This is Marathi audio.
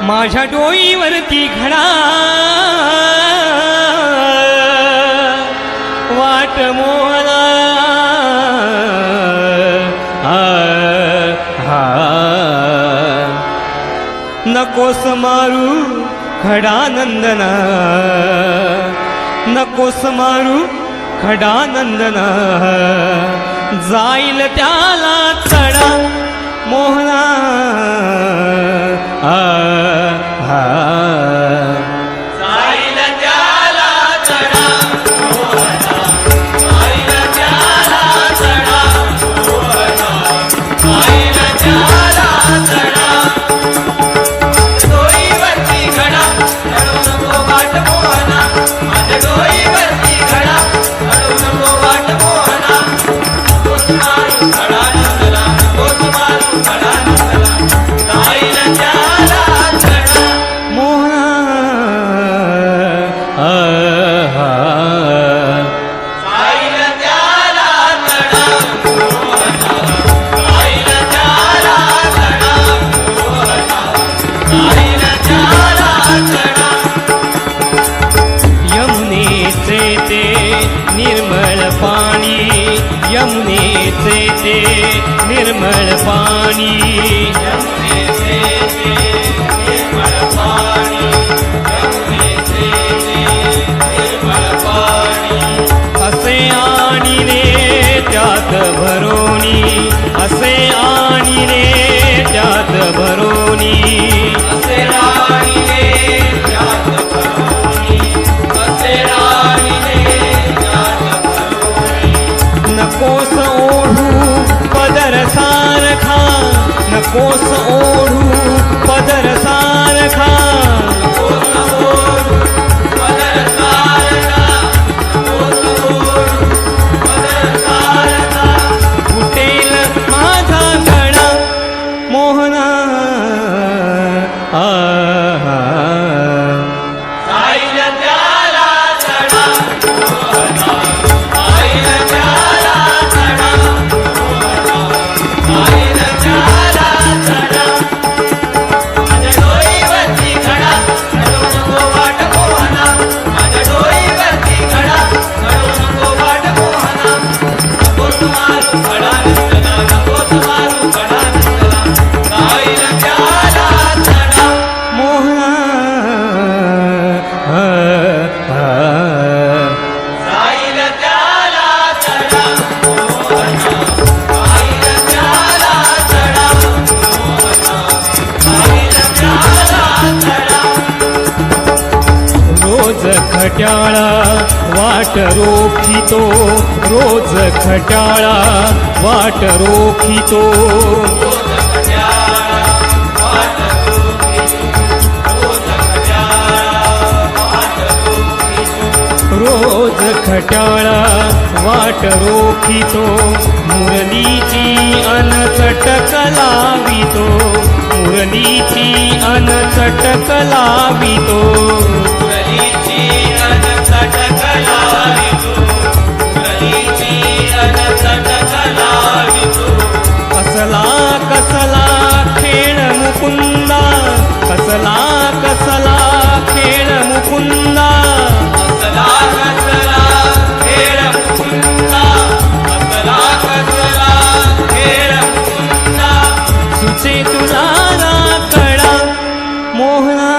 माझ्या डोईवरती घडा वाट मोहला नकोस मारू खडा नंदना नकोस मारू खडा नंदना जाईल त्याला चढा मोहना जाईल त्याला चढा मोहना जाईल त्याला चढा मोहना जाईल त्याला चढा डोईवरती घडा अडवू नको वाट मोहना माझ्या डोईवरती घडा अडवू नको वाट मोहना नकोस मारू खडा नंदना नकोस मारू खडा नंदना जाईल त्याला चढा मोहना जाईल त्याला चढा मोहना जाईल त्याला चढा मोहना जाईल त्याला चढा यमुनेचे ते निर्मळ पाणी यमुनेचे ते निर्मळ पाणी यमुनेचे ते निर्मळ पाणी यमुनेचे ते निर्मळ पाणी असे आणि रे त्यात भरोनी असे आणि रे त्यात भरोनी असे राणीने त्यात भरोनी असे राणीने त्यात भरोनी नकोस ओढू पदर सारखा नकोस ओढू पदर सारखा फुटेल माझा गळा मोहना जाईल त्याला चढा मोहना जाईल त्याला चढा मोहना जाईल त्याला चढा माझ्या डोईवरती घडा अडवू नको वाट मोहना माझ्या डोईवरती घडा अडवू नको वाट मोहना नकोस मारू खडा नंदना नकोस मारू खडा नंदना जाईल त्याला चढा मोहना जाईल त्याला चढा मोहना जाईल त्याला चढा मोहना जाईल त्याला चढा रोज खट्याळा वाट रोखितो रोज खट्याळा वाट रोखितो रोज खट्याळा वाट रोखितो रोज खट्याळा वाट रोखितो रोज खट्याळा वाट रोखितो मुरलीची अनचटक लावितो मुरलीची अनचटक लावितो मुरलीची अनचटक लावितो मुरलीची अनचटक लावितो कसला कसला खेळ मुकुंदा कसला कसला खेळ मुकुंदा असला कसला खेळ मुकुंदा असला कसला खेळ मुकुंदा सुचे तुला कळा मोहना